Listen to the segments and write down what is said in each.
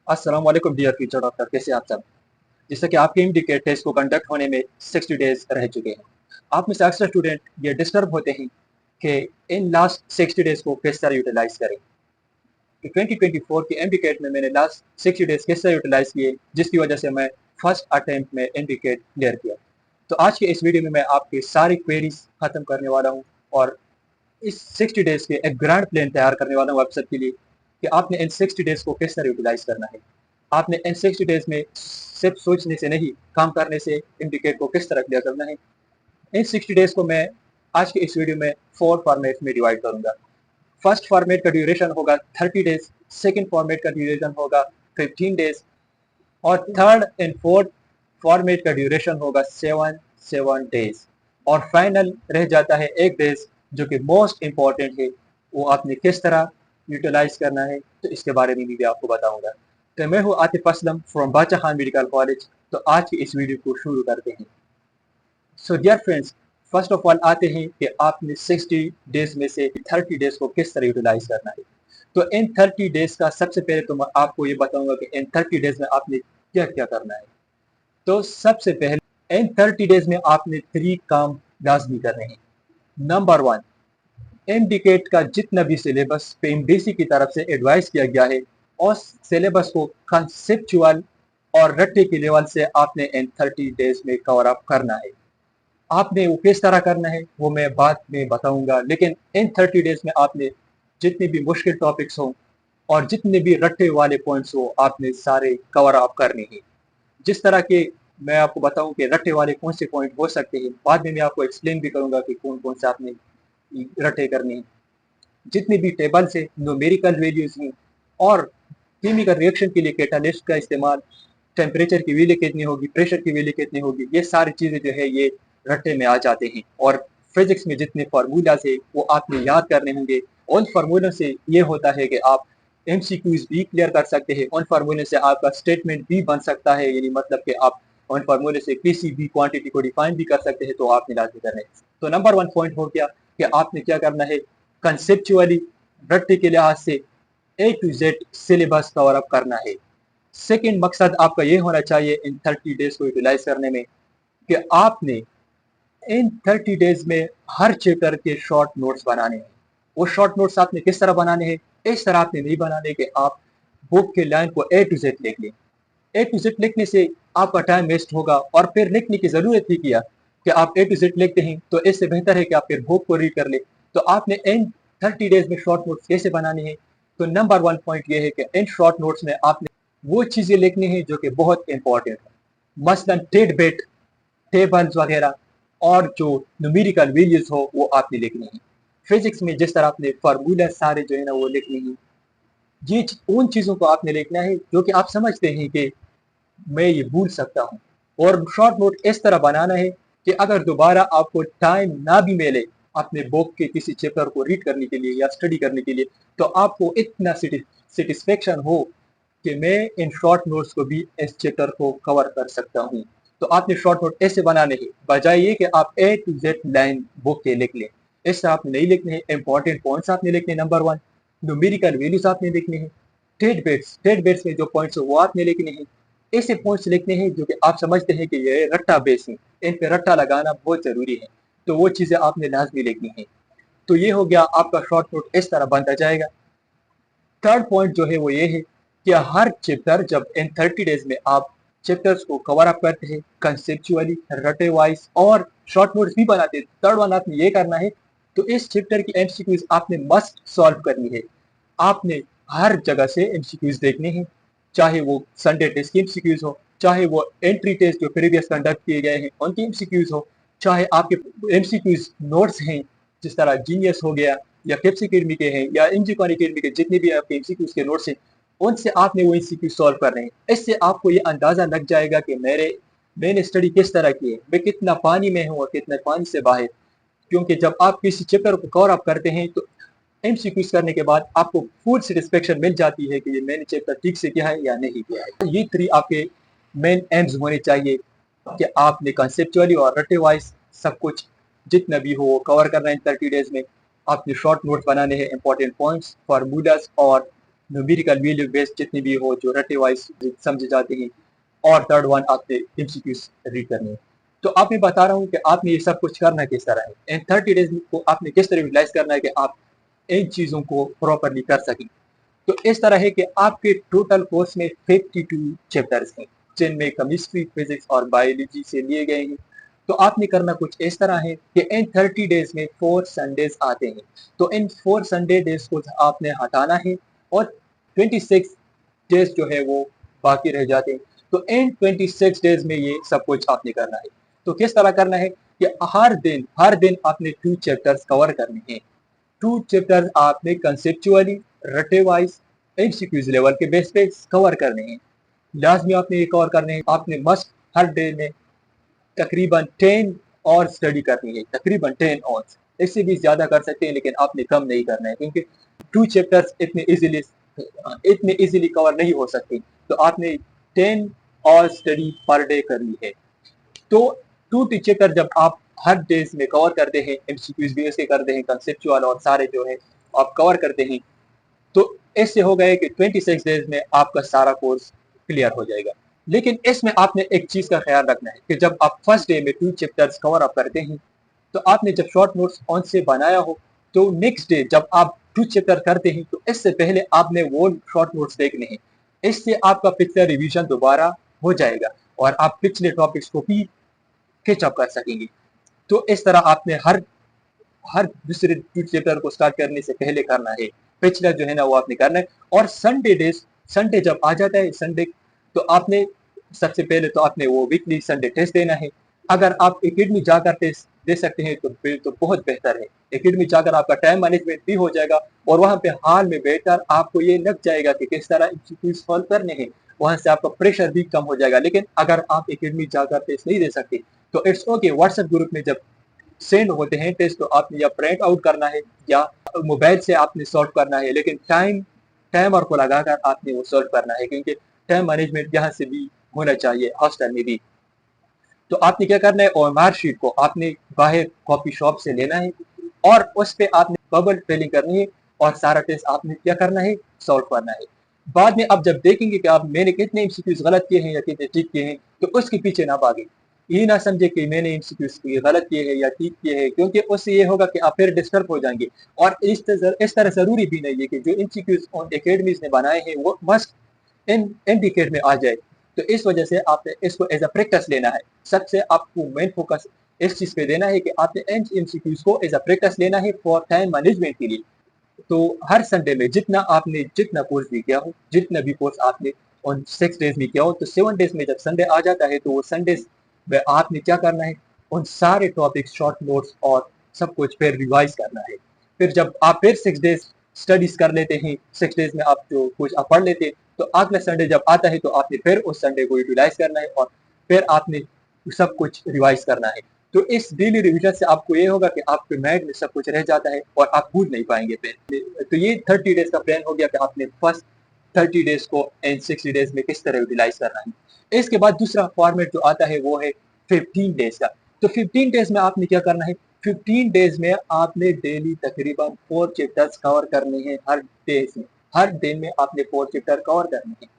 अस्सलाम वालेकुम dear future doctor, कैसे आप सब। जैसा कि आपके एमडीके टेस्ट को कंडक्ट होने में 60 डेज रह चुके हैं। आप में से अक्सर स्टूडेंट ये डिस्टर्ब होते हैं कि इन लास्ट 60 डेज को किस तरह यूटिलाइज करें। कि 2024 के एमडीकेट में मैंने लास्ट 60 डेज किस तरह यूटिलाइज किए, जिसकी वजह से मैं फर्स्ट अटेम्प्ट में एमडीकेट क्लियर किया। तो आज के इस वीडियो में मैं आपकी सारी क्वेरीज खत्म करने वाला हूँ और इस 60 डेज के एक ग्रैंड प्लान तैयार करने वाला हूँ आप सबके लिए कि आपने इन 60 डेज को किस तरह यूटिलाइज करना है। आपने इन 60 डेज में सिर्फ सोचने से नहीं, काम करने से इंडिकेट को किस तरह क्लियर करना है। इन 60 डेज को मैं आज के इस वीडियो में 4 फॉर्मेट में डिवाइड करूंगा। फर्स्ट फॉर्मेट का ड्यूरेशन होगा 30 डेज, सेकेंड फॉर्मेट का ड्यूरेशन होगा 15 डेज और थर्ड एंड फोर्थ फॉर्मेट का ड्यूरेशन होगा 7 डेज और फाइनल रह जाता है एक डेज, जो कि मोस्ट इंपॉर्टेंट है। वो आपने किस तरह यूटिलाइज करना है, तो इसके बारे में भी आपको बताऊंगा। तो मैं हूँ आतिफ असलम फ्रॉम बादशाह खान मेडिकल कॉलेज। तो आज की इस वीडियो को शुरू करते हैं। So dear friends, first of all आते हैं कि आपने 60 डेज में से 30 डेज को किस तरह यूटिलाइज करना है। तो इन 30 डेज का सबसे पहले तो मैं आपको ये बताऊंगा कि इन 30 डेज में आपने क्या क्या करना है। तो सबसे पहले इन 30 डेज में आपने 3 काम लाजमी करने हैं। नंबर 1, एमडीकेट का जितना भी सिलेबस पीएमडीसी की तरफ से एडवाइस किया गया है, उस सिलेबस को कंसेप्चुअल और रट्टे के लेवल से आपने इन 30 डेज में कवर अप करना है। आपने वो किस तरह करना है वो मैं बाद में बताऊंगा, लेकिन इन 30 डेज में आपने जितने भी मुश्किल टॉपिक्स हों और जितने भी रट्टे वाले पॉइंट्स हो, आपने सारे कवर अप करने हैं। जिस तरह के मैं आपको बताऊं कि रट्टे वाले कौन से पॉइंट हो सकते हैं, बाद में मैं आपको एक्सप्लेन भी करूंगा कि कौन कौन से आपने रट्टे करने हैं। जितने भी टेबल्स है, न्यूमेरिकल वैल्यूज हैं और केमिकल रिएक्शन के लिए कैटालिस्ट का इस्तेमाल, टेम्परेचर की वैल्यू कितनी होगी, प्रेशर की वैल्यू कितनी होगी, ये सारी चीज़ें जो है ये रट्टे में आ जाते हैं। और फिजिक्स में जितने फार्मूलाज है वो आपने याद करने होंगे। उन फार्मूलों से ये होता है कि आप एमसीक्यूज भी क्लियर कर सकते हैं। उन फार्मूले से आपका स्टेटमेंट भी बन सकता है, यानी मतलब कि आप उन फार्मूले से किसी भी क्वांटिटी को डिफाइन भी कर सकते हैं। तो आपने लाजमी करना है। तो नंबर 1 पॉइंट हो गया कि आपने क्या करना है, कंसेप्चुअली रट्टे के लिहाज से A to Z syllabus cover up करना है। सेकेंड मकसद आपका ये होना चाहिए इन 30 डेज को यूटिलाइज करने में कि आपने इन 30 डेज में हर चैप्टर के शॉर्ट नोट्स बनाने हैं। वो शॉर्ट नोट्स आपने किस तरह बनाने हैं, इस तरह आपने नहीं बनाने कि आप बुक के लाइन को ए टू जेड लिख लें। ए टू जेड लिखने से आपका टाइम वेस्ट होगा और फिर लिखने की जरूरत ही किया कि आप ए टू जेड लिखते हैं। तो इससे बेहतर है कि आप फिर बुक को रीड कर ले। तो आपने इन 30 डेज में शॉर्ट नोट्स कैसे बनाने हैं। तो नंबर 1 पॉइंट ये है कि इन शॉर्ट नोट्स में आपने वो चीजें लिखनी है जो कि बहुत इंपॉर्टेंट है, मसलन टेड टेबल्स वगैरह और जो न्यूमेरिकल वैल्यूज हो वो आपने लिखनी है। फिजिक्स में जिस तरह आपने फार्मूला सारे जो है ना वो लिखनी है, ये उन चीजों को आपने लिखना है जो कि आप समझते हैं कि मैं ये भूल सकता हूँ। और शॉर्ट नोट इस तरह बनाना है कि अगर दोबारा आपको टाइम ना भी मिले अपने बुक के किसी चैप्टर को रीड करने के लिए या स्टडी करने के लिए, तो आपको इतना सेटिस्फेक्शन हो कि मैं इन शॉर्ट नोट्स को भी इस चैप्टर को कवर कर सकता हूँ। तो आपने शॉर्ट नोट ऐसे बनाने हैं, बजाय ये कि आप ए टू जेड लाइन बुक के लिख लें। इस तरह आपने नहीं लिखने हैं। इंपॉर्टेंट पॉइंट्स आपने लिखने, नंबर 1 न्यूमेरिकल वैल्यूज आपने लिखने हैं। टेड बेट्स में जो पॉइंट्स हो वो आपने लिखने हैं। ऐसे पॉइंट्स लिखने हैं जो कि आप समझते हैं कि ये रट्टा बेस है, इन पे रट्टा लगाना बहुत जरूरी है। तो वो चीजें आपने लाजमी लिखनी है। तो ये हो गया आपका शॉर्ट नोट, इस तरह बनता जाएगा। थर्ड पॉइंट जो है वो ये है कि हर चैप्टर जब इन 30 डेज में आप चैप्टर्स को कवर अप करते हैं कंसेप्चुअली, रटे वाइज और शॉर्ट नोट्स भी बनाते हैं, थर्ड वन आपने ये करना है। तो इस चैप्टर की एमसीक्यूज आपने मस्ट सॉल्व करनी है। आपने हर जगह से एमसीक्यूज देखने हैं, चाहे वो संडे टेस्ट की एमसीक्यूज हो, चाहे वो एंट्री टेस्ट जो प्रीवियस कंडक्ट किए गए हैं उनकी एमसीक्यूज हो, चाहे आपके एमसीक्यूज नोट्स हैं जिस तरह जीनियस हो गया या केप्स अकेडमी के हैं या इंजीकॉन अकेडमी के जितने भी आपके एमसीक्यूज के नोट्स हैं, उनसे आपने वो एमसीक्यू सॉल्व कर रहे हैं। इससे आपको ये अंदाजा लग जाएगा कि मैंने स्टडी किस तरह की है, मैं कितना पानी में हूँ और कितना पानी से बाहर। क्योंकि जब आप किसी चैप्टर को कवर अप करते हैं तो एमसीक्यूज करने के बाद आपको फुल सेटिस्फेक्शन मिल जाती है कि ये मैंने चैप्टर ठीक से किया है या नहीं किया है। ये 3 आपके मेन एम्स होने चाहिए कि आपने कंसेप्चुअली और रटे वाइज सब कुछ जितना भी हो कवर करना है इन 30 डेज में। आपने शॉर्ट नोट्स बनाने हैं, इंपॉर्टेंट पॉइंट्स, फार्मूलाज और न्यूमेरिकल वैल्यू बेस्ड जितनी भी हो जो रटे वाइज समझे जाते हैं, और थर्ड वन आपने एमसीक्यूज रीड करने हैं। तो आप मैं बता रहा हूँ कि आपने ये सब कुछ करना किस तरह है, इन 30 डेज को आपने किस तरह यूटिलाइज करना है कि आप इन चीज़ों को प्रॉपरली कर सकें। तो इस तरह है कि आपके टोटल कोर्स में 52 चैप्टर्स हैं, जिनमें केमिस्ट्री, फिजिक्स और बायोलॉजी से लिए गए हैं। तो आपने करना कुछ इस तरह है कि इन 30 डेज में 4 संडेज आते हैं, तो इन 4 संडे डेज को आपने हटाना है, और 26 डेज जो है वो बाकी रह जाते हैं। तो इन 26 डेज में ये सब कुछ आपने करना है। तो किस तरह करना है कि हर दिन आपने 2 चैप्टर्स कवर करने हैं। 2 चैप्टर्स आपने कंसेप्चुअली, रटे वाइज, एमसीक्यूज लेवल के बेस पे कवर करने हैं। लाजमी आपने ये कवर करने हैं। आपने मस्ट हर डे में तकरीबन 10 और स्टडी करनी है, तकरीबन 10 और। इससे भी ज्यादा कर सकते हैं, लेकिन आपने कम नहीं करना है, क्योंकि 2 चैप्टर्स इतने इजीली कवर नहीं हो सकते। तो आपने 10 और स्टडी पर डे करनी है। तो 2 चैप्टर जब आप हर डेज में कवर करते हैं, एमसीक्यूज भी ऐसे करते हैं, कंसेप्चुअल और सारे जो है आप कवर करते हैं, तो इससे हो गए कि 26 डेज में आपका सारा कोर्स क्लियर हो जाएगा। लेकिन इसमें आपने एक चीज का ख्याल रखना है कि जब आप फर्स्ट डे में 2 चैप्टर्स कवर अप करते हैं, तो आपने जब शॉर्ट नोट्स ऑन से बनाया हो, तो नेक्स्ट डे जब आप 2 चैप्टर करते हैं, तो इससे पहले आपने वो शॉर्ट नोट्स देखने हैं। इससे आपका पिछला रिवीजन दोबारा हो जाएगा, और आप पिछले टॉपिक्स को भी कैचअप कर सकेंगे। तो इस तरह आपने हर हर दूसरे चैप्टर को स्टार्ट करने से पहले करना है, पिछला जो है ना वो आपने करना है। और संडे जब आ जाता है, संडे, तो आपने सबसे पहले तो आपने वो वीकली संडे टेस्ट देना है। अगर आप एकेडमी जाकर टेस्ट दे सकते हैं तो फिर तो बहुत बेहतर है। एकेडमी जाकर आपका टाइम मैनेजमेंट भी हो जाएगा, और वहां पे हाल में बैठकर आपको ये लग जाएगा कि किस तरह एमसीक्यूज सॉल्व करने हैं। वहां से आपका प्रेशर भी कम हो जाएगा। लेकिन अगर आप एकेडमी जाकर टेस्ट नहीं दे सकते, तो इट्स ओके, व्हाट्सएप ग्रुप में जब सेंड होते हैं टेस्ट, तो आपने या प्रिंट आउट करना है या मोबाइल से आपने सॉल्व करना है, लेकिन टाइमर को लगाकर आपने वो सॉल्व करना है, क्योंकि टाइम मैनेजमेंट यहाँ से भी होना चाहिए हॉस्टल में भी। तो आपने क्या करना है, ओएमआर शीट को आपने बाहर कॉपी शॉप से लेना है, और उस पर आपने बबल फिलिंग करनी है, और सारा टेस्ट आपने क्या करना है, सॉल्व करना है। बाद में आप जब देखेंगे कि आप मैंने कितने एमसीक्यूज गलत किए हैं या कितने ठीक किए हैं, तो उसके पीछे ना भागे। ये ना समझे कि मैंने एमसीक्यूज गलत किए हैं या ठीक किए हैं, क्योंकि उससे ये होगा कि आप फिर डिस्टर्ब हो जाएंगे। और इस तरह जरूरी भी नहीं है कि जो एमसीक्यूज ऑन एकेडमीज ने बनाए हैं वो मस्ट इन डिकेट में आ जाए। तो इस वजह से आपने इसको एज अ प्रैक्टिस लेना है। सबसे आपको मेन फोकस इस चीज पे देना है कि आपने इन एमसीक्यूज को एज अ प्रैक्टिस लेना है फॉर टाइम मैनेजमेंट के लिए। तो हर संडे में जितना कोर्स भी किया हो, जितना भी कोर्स आपने ऑन 6 डेज में किया हो, तो 7 डेज में जब संडे आ जाता है, तो वो संडे में आपने क्या करना है, उन सारे टॉपिक्स, शॉर्ट नोट्स और सब कुछ फिर रिवाइज करना है। फिर जब आप फिर 6 डेज स्टडीज कर लेते हैं, 6 डेज में आप जो कुछ आप पढ़ लेते हैं, तो अगला संडे जब आता है, तो आपने फिर उस संडे को यूटिलाइज करना है, और फिर आपने सब कुछ रिवाइज करना है। तो इस डेली रिवीजन से आपको ये होगा कि आपके माइंड में सब कुछ रह जाता है, और आप भूल नहीं पाएंगे फिर। तो ये 30 डेज का प्लान हो गया कि आपने फर्स्ट 30 डेज को एंड 60 डेज में किस तरह यूटिलाइज करना है। इसके बाद दूसरा फॉर्मेट जो आता है वो है 15 डेज का। तो 15 डेज में आपने क्या करना है, 15 डेज में आपने डेली तकरीबन 4 चैप्टर्स कवर करने हैं। हर दिन में आपने 4 चैप्टर कवर करने हैं।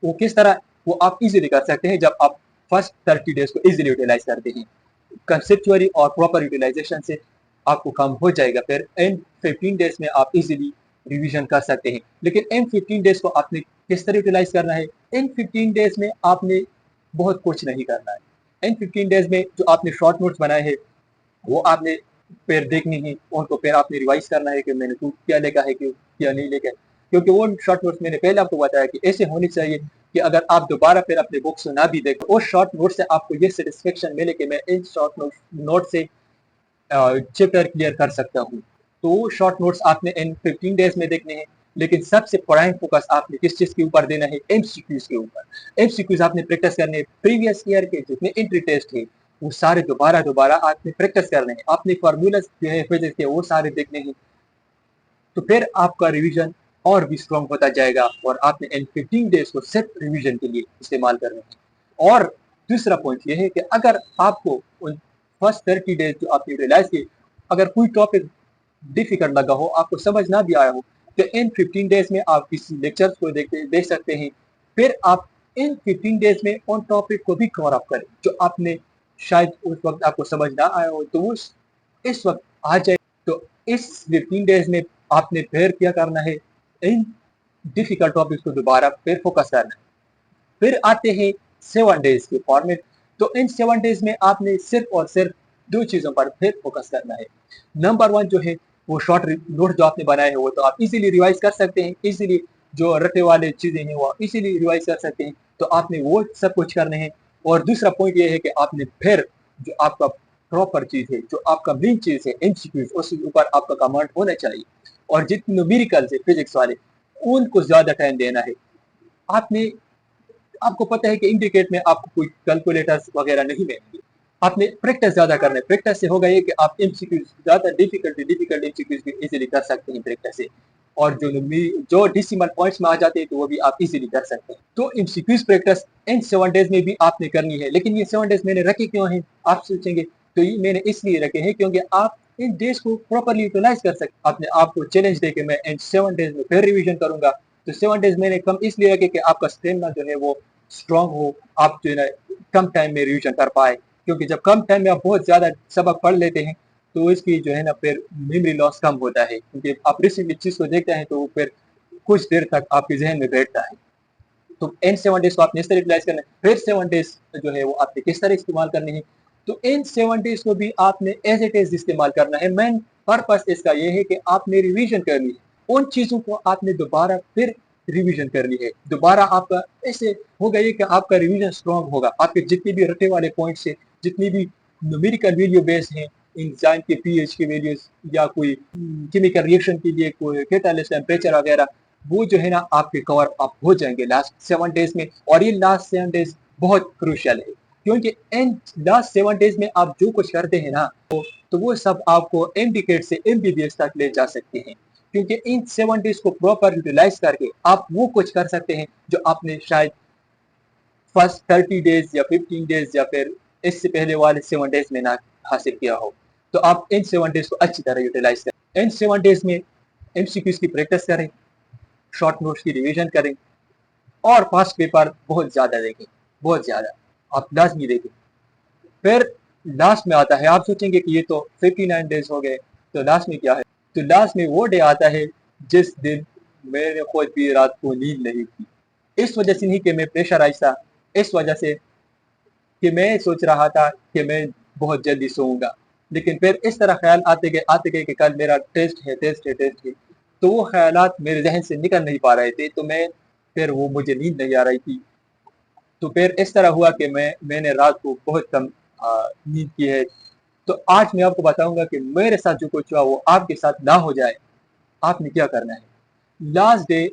वो किस तरह, वो आप इजीली कर सकते हैं जब आप फर्स्ट 30 डेज को इजीली यूटिलाइज करते हैं। कंसेप्चुअली और प्रॉपर यूटिलाइजेशन से आपको काम हो जाएगा। फिर इन 15 डेज में आप इजीली रिवीजन कर सकते हैं। लेकिन इन 15 डेज को आपने किस तरह यूटिलाइज करना है, इन 15 डेज में आपने बहुत कुछ नहीं करना है। इन 15 डेज में जो आपने शॉर्ट नोट्स बनाए हैं, वो आपने फिर देखनी है, उनको फिर आपने रिवाइज करना है कि मैंने क्या लिखा है, क्या नहीं लिखा है। क्योंकि वो शॉर्ट नोट्स मैंने पहले आपको बताया कि ऐसे होने चाहिए कि अगर आप दोबारा फिर अपने बुक्स ना भी देखें, उस शॉर्ट नोट से आपको ये सेटिस्फेक्शन मिले कि मैं इन शॉर्ट नोट से चैप्टर क्लियर कर सकता हूँ। तो शॉर्ट नोट्स आपने इन 15 डेज में देखने हैं। लेकिन सबसे प्राइम फोकस आपने किस चीज के ऊपर देना है, एमसीक्यूज के ऊपर। एमसीक्यूज आपने प्रैक्टिस करने हैं। प्रीवियस ईयर के जितने एंट्री टेस्ट है, वो सारे दोबारा दोबारा आपने प्रैक्टिस करने हैं। आपने फार्मूलाज जो है फिजिक्स के, वो सारे देखने हैं। तो फिर आपका रिवीजन और भी स्ट्रॉन्ग होता जाएगा, और आपने इन 15 डेज को सिर्फ रिवीजन के लिए इस्तेमाल करने हैं। और दूसरा पॉइंट ये है कि अगर आपको उन फर्स्ट 30 डेज जो आपने रियलाइज किए, अगर कोई टॉपिक डिफिकल्ट लगा हो, आपको समझ ना भी आया हो, तो इन 15 डेज में आप किसी लेक्चर्स को देख सकते हैं। फिर आप इन 15 डेज में उन टॉपिक को भी कवर अप करें जो आपने शायद उस वक्त आपको समझ ना आया हो, तो वो इस वक्त आ जाए। तो इस 15 डेज में आपने फिर क्या करना है, इन डिफिकल्ट टॉपिक्स को दोबारा फिर फोकस करना है। फिर आते हैं 7 डेज के फॉर्मेट। तो इन 7 डेज में आपने सिर्फ और सिर्फ 2 चीज़ों पर फिर फोकस करना है। नंबर 1 जो है वो शॉर्ट नोट जो आपने बनाए हैं वो तो आप इजीली रिवाइज कर सकते हैं, इजीली जो रटे वाले चीज़ें हैं वो इजीली रिवाइज कर सकते हैं, तो आपने वो सब कुछ करने हैं। और दूसरा पॉइंट ये है कि आपने फिर जो आपका प्रॉपर चीज़ है, जो आपका मेन चीज़ है एमसीक्यूज, उसके ऊपर आपका कमांड होना चाहिए। और जितने न्यूमेरिकल्स है फिजिक्स वाले उनको ज़्यादा टाइम देना है। आपने आपको पता है कि इंडिकेट में आपको कोई कैलकुलेटर्स वगैरह नहीं मिलेंगे। आपने प्रैक्टिस ज़्यादा करना है। प्रैक्टिस से होगा ये कि आप एमसीक्यूज ज़्यादा डिफिकल्ट एमसीक्यूज भी इजीली कर सकते हैं प्रैक्टिस से। और जो डेसिमल पॉइंट्स में आ जाते हैं तो वो भी आप इजीली कर सकते हैं। तो एमसीक्यूज प्रैक्टिस इन 7 डेज में भी आपने करनी है। लेकिन ये 7 डेज मैंने रखे क्यों हैं, आप सोचेंगे। तो ये मैंने इसलिए रखे हैं क्योंकि आप इन डेज को प्रॉपरली यूटिलाइज कर सकते। आपने आपको चैलेंज दे के मैं इन 7 डेज में फिर रिवीजन करूंगा। तो 7 डेज मैंने कम इसलिए रखे कि आपका स्टेमिना जो है वो स्ट्रांग हो, आप जो है ना कम टाइम में रिवीजन कर पाए। क्योंकि जब कम टाइम में आप बहुत ज़्यादा सबक पढ़ लेते हैं तो इसकी जो है ना फिर मेमोरी लॉस कम होता है। क्योंकि आप रिसेंटली चीज़ को देखते हैं तो वो फिर कुछ देर तक आपके जहन में बैठता है। तो इन 7 डेज को आपने इस तरह यूटिलाइज करना है। फिर 7 डेज जो है वो आपने किस तरह इस्तेमाल करनी है, तो इन 7 डेज को भी आपने एज इट इज इस्तेमाल करना है। मेन पर्पस इसका ये है कि आपने रिवीजन करनी है, उन चीज़ों को आपने दोबारा फिर रिवीजन करनी है। दोबारा आपका ऐसे होगा ये कि आपका रिवीजन स्ट्रॉन्ग होगा। आपके जितने भी रटे वाले पॉइंट्स है, जितनी भी न्यूमेरिकल वैल्यू बेस हैं, एंजाइम के पीएच के वैल्यूज या कोई केमिकल रिएक्शन के लिए कोई कैटालिस्ट टेम्परेचर वगैरह, वो जो है ना आपके कवर अप हो जाएंगे लास्ट 7 डेज में। और ये लास्ट 7 डेज बहुत क्रूशियल है क्योंकि इन लास्ट 7 डेज में आप जो कुछ करते हैं ना तो वो सब आपको एमडीकेट से एमबीबीएस तक ले जा सकते हैं। क्योंकि इन 7 डेज को प्रॉपर यूटिलाइज करके आप वो कुछ कर सकते हैं जो आपने शायद फर्स्ट 30 डेज या 15 डेज या फिर इससे पहले वाले 7 डेज में ना हासिल किया हो। तो आप इन 7 डेज को अच्छी तरह यूटिलाइज करें। इन 7 डेज में एमसीक्यूज की प्रैक्टिस करें, शॉर्ट नोट्स की रिवीजन करें और पास्ट पेपर बहुत ज़्यादा देखें, बहुत ज़्यादा आप लाजमी देखें। फिर लास्ट में आता है, आप सोचेंगे कि ये तो 59 डेज हो गए, तो लास्ट में क्या है, तो लास्ट में वो डे आता है जिस दिन मैंने खुद भी रात को नींद नहीं की। इस वजह से नहीं कि मैं प्रेशराइज था, इस वजह से कि मैं सोच रहा था कि मैं बहुत जल्दी सोऊंगा। लेकिन फिर इस तरह ख्याल आते गए कि कल मेरा टेस्ट है। तो वो ख्यालात मेरे जहन से निकल नहीं पा रहे थे, तो फिर वो मुझे नींद नहीं आ रही थी। तो फिर इस तरह हुआ कि मैंने रात को बहुत कम नींद की है। तो आज मैं आपको बताऊंगा कि मेरे साथ जो कुछ हुआ वो आपके साथ ना हो जाए। आपने क्या करना है, लास्ट डे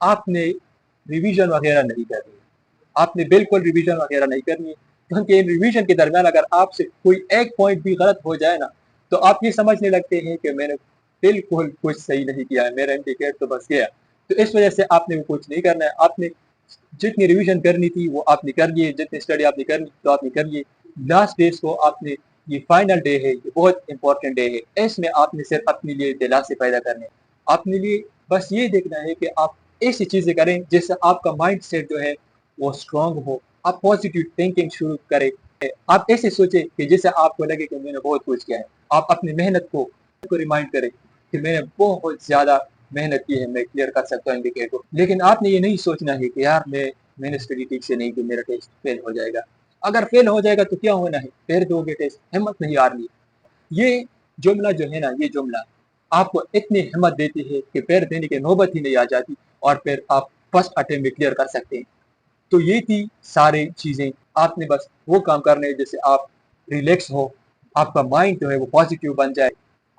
आपने रिवीजन वगैरह नहीं करनी है। आपने बिल्कुल रिवीजन वगैरह नहीं करनी है, क्योंकि रिवीजन के दरमियान अगर आपसे कोई एक पॉइंट भी गलत हो जाए ना तो आप ये समझने लगते हैं कि मैंने बिल्कुल कुछ सही नहीं किया है, मेरा इंडिकेट तो बस गया। तो इस वजह से आपने वो कुछ नहीं करना है। आपने जितनी रिवीजन करनी थी वो आपने कर लिए, जितनी स्टडी आपने करनी थी तो आपने कर लिए। लास्ट डेज को आपने, ये फाइनल डे है, ये बहुत इंपॉर्टेंट डे है, इसमें आपने सिर्फ अपने लिए दिलासे पैदा करने, अपने लिए बस ये देखना है कि आप ऐसी चीज़ें करें जिससे आपका माइंड सेट जो है वो स्ट्रांग हो। आप पॉजिटिव थिंकिंग शुरू करें। आप ऐसे सोचें कि जिससे आपको लगे कि मैंने बहुत कुछ किया है। आप अपनी मेहनत को रिमाइंड करें कि मैंने बहुत ज़्यादा मेहनत की है, मैं क्लियर कर सकता हूँ इंडिकेट को। लेकिन आपने ये नहीं सोचना है कि यार मैंने स्टडी ठीक से नहीं की, मेरा टेस्ट फेल हो जाएगा। अगर फेल हो जाएगा तो क्या होना है, फिर दोगे टेस्ट, हिम्मत नहीं हारनी। ये जुमला जो है ना, ये जुमला आपको इतनी हिम्मत देती है कि पैर देने की नौबत ही नहीं आ जाती और फिर आप फर्स्ट अटेम्प्ट में क्लियर कर सकते हैं। तो ये थी सारी चीज़ें। आपने बस वो काम करने हैं जिससे आप रिलैक्स हो, आपका माइंड जो है वो पॉजिटिव बन जाए,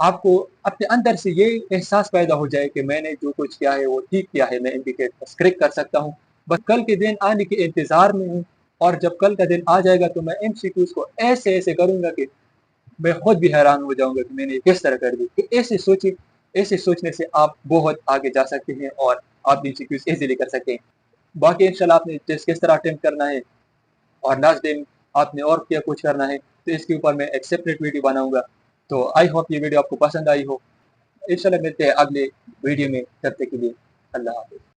आपको अपने अंदर से ये एहसास पैदा हो जाए कि मैंने जो कुछ किया है वो ठीक किया है, मैं इंडिकेट बस क्रैक कर सकता हूँ। बस कल के दिन आने के इंतज़ार में हूँ और जब कल का दिन आ जाएगा तो मैं एमसीक्यूज़ को ऐसे-ऐसे करूँगा कि मैं खुद भी हैरान हो जाऊँगा कि मैंने ये किस तरह कर दी। तो ऐसे सोचिए, ऐसे सोचने से आप बहुत आगे जा सकते हैं और आप एमसीक्यूज़ ईज़िली कर सकते हैं। बाकी इंशाल्लाह आपने टेस्ट किस तरह अटेम्प्ट करना है और लास्ट डे आपने और क्या कुछ करना है, तो इसके ऊपर मैं एक सेपरेट वीडियो बनाऊँगा। तो आई होप ये वीडियो आपको पसंद आई हो। इंशाल्लाह मिलते हैं अगले वीडियो में, तब तक के लिए अल्लाह हाफ़िज़।